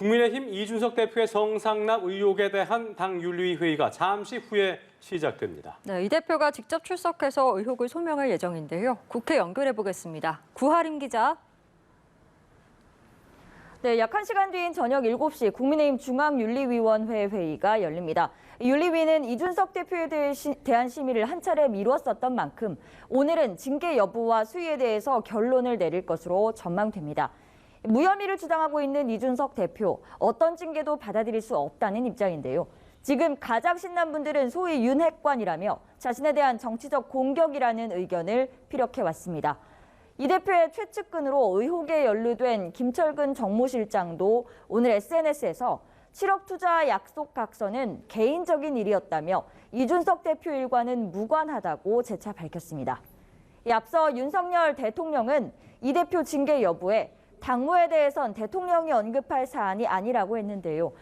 국민의힘 이준석 대표의 성상납 의혹에 대한 당 윤리위 회의가 잠시 후에 시작됩니다. 네, 이 대표가 직접 출석해서 의혹을 소명할 예정인데요. 국회 연결해 보겠습니다. 구하림 기자. 네, 약 1시간 뒤인 저녁 7시 국민의힘 중앙윤리위원회 회의가 열립니다. 윤리위는 이준석 대표에 대한 심의를 한 차례 미뤘었던 만큼 오늘은 징계 여부와 수위에 대해서 결론을 내릴 것으로 전망됩니다. 무혐의를 주장하고 있는 이준석 대표, 어떤 징계도 받아들일 수 없다는 입장인데요. 지금 가장 신난 분들은 소위 윤핵관이라며 자신에 대한 정치적 공격이라는 의견을 피력해왔습니다. 이 대표의 최측근으로 의혹에 연루된 김철근 정무실장도 오늘 SNS에서 7억 투자 약속 각서는 개인적인 일이었다며 이준석 대표 일과는 무관하다고 재차 밝혔습니다. 앞서 윤석열 대통령은 이 대표 징계 여부에 당무에 대해선 대통령이 언급할 사안이 아니라고 했는데요.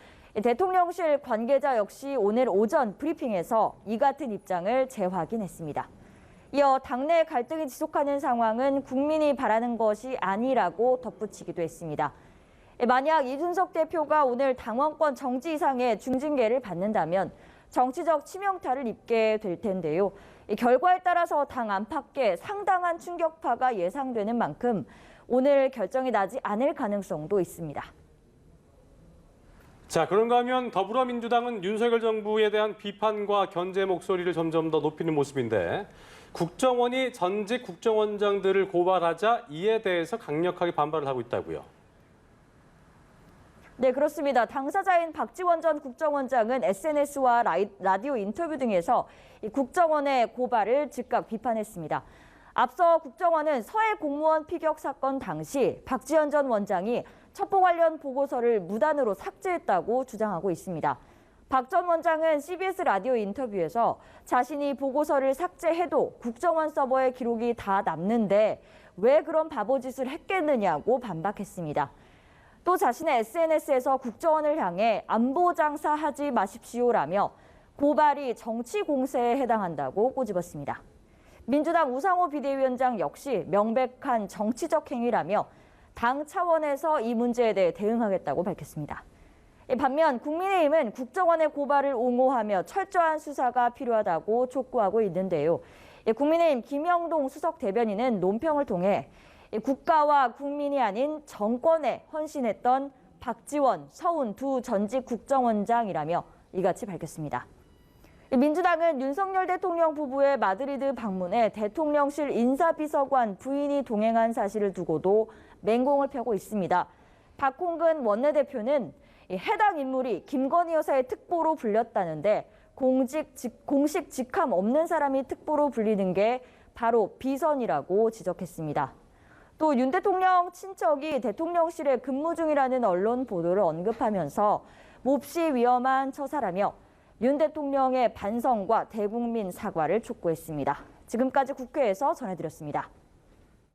대통령실 관계자 역시 오늘 오전 브리핑에서 이 같은 입장을 재확인했습니다. 이어 당내 갈등이 지속하는 상황은 국민이 바라는 것이 아니라고 덧붙이기도 했습니다. 만약 이준석 대표가 오늘 당원권 정지 이상의 중징계를 받는다면 정치적 치명타를 입게 될 텐데요. 결과에 따라서 당 안팎에 상당한 충격파가 예상되는 만큼 오늘 결정이 나지 않을 가능성도 있습니다. 자, 그런가 하면 더불어민주당은 윤석열 정부에 대한 비판과 견제 목소리를 점점 더 높이는 모습인데 국정원이 전직 국정원장들을 고발하자 이에 대해서 강력하게 반발을 하고 있다고요. 네, 그렇습니다. 당사자인 박지원 전 국정원장은 SNS와 라디오 인터뷰 등에서 이 국정원의 고발을 즉각 비판했습니다. 앞서 국정원은 서해 공무원 피격 사건 당시 박지원 전 원장이 첩보 관련 보고서를 무단으로 삭제했다고 주장하고 있습니다. 박 전 원장은 CBS 라디오 인터뷰에서 자신이 보고서를 삭제해도 국정원 서버에 기록이 다 남는데 왜 그런 바보짓을 했겠느냐고 반박했습니다. 또 자신의 SNS에서 국정원을 향해 안보 장사하지 마십시오라며 고발이 정치 공세에 해당한다고 꼬집었습니다. 민주당 우상호 비대위원장 역시 명백한 정치적 행위라며 당 차원에서 이 문제에 대해 대응하겠다고 밝혔습니다. 반면 국민의힘은 국정원의 고발을 옹호하며 철저한 수사가 필요하다고 촉구하고 있는데요. 국민의힘 김영동 수석 대변인은 논평을 통해 국가와 국민이 아닌 정권에 헌신했던 박지원, 서훈 두 전직 국정원장이라며 이같이 밝혔습니다. 민주당은 윤석열 대통령 부부의 마드리드 방문에 대통령실 인사비서관 부인이 동행한 사실을 두고도 맹공을 펴고 있습니다. 박홍근 원내대표는 해당 인물이 김건희 여사의 특보로 불렸다는데 공식 직함 없는 사람이 특보로 불리는 게 바로 비선이라고 지적했습니다. 또 윤 대통령 친척이 대통령실에 근무 중이라는 언론 보도를 언급하면서 몹시 위험한 처사라며 윤 대통령의 반성과 대국민 사과를 촉구했습니다. 지금까지 국회에서 전해드렸습니다.